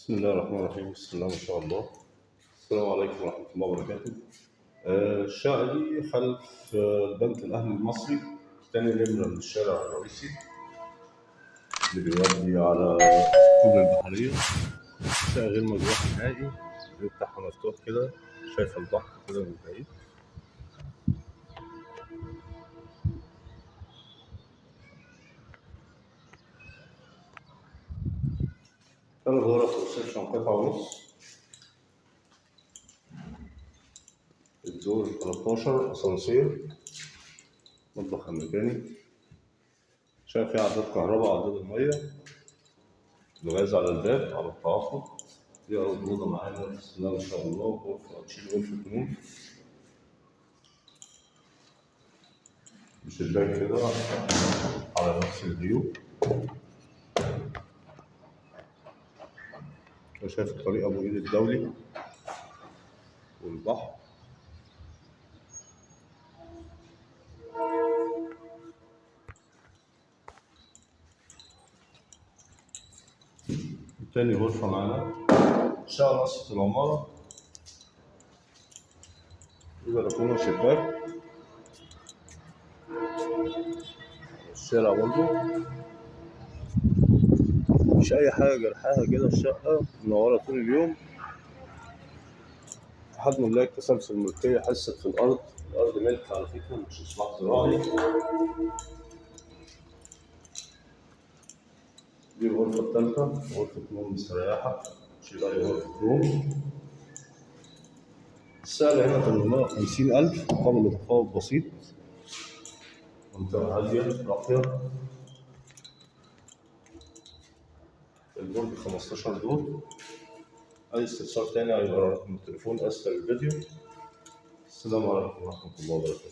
بسم الله الرحمن الرحيم. بسم الله ما شاء الله. السلام عليكم ورحمة الله وبركاته. الشقة دي خلف البنك الأهلي المصري، تاني نمرة من الشارع الرئيسي اللي بيودي على كوبري البحرية. شقة غير مجروحة نهائي، الفيو بتاعها مفتوح كده، شايف البحر كده من بعيد. تلات غرف وريسبشن قطعة ونص. الدور 13 أسانسير، مطبخ أمريكاني، شايف فيه عداد كهرباء، عداد المية، الغاز على الباب على التعاقب. دي أول أوضة معانا، بسم الله ما شاء الله، غرفة تشيل غرفة نوم بشباك كده على نفس الفيو. وشايف الطريق أبو إيد الدولي والبحر. تاني غرفة معانا، شقة نصف العمارة، بلكونة وشباك، الشارع برضه مش أي حاجة جرحاها كده. الشقة منورة طول اليوم. حد ملاك تسلسل ملكية حست في الأرض. الأرض ملك على فكرة، مش إصلاح زراعي. دي الغرفة التالتة، غرفة نوم مستريحة، تشيل أي غرفة نوم. السعر هنا 850,000 قبل تفاوض بسيط. منطقة هادية راقية. البرج 15 دور. أي استفسار تاني هيبقى رقم التليفون أسفل الفيديو. السلام عليكم ورحمة الله وبركاته.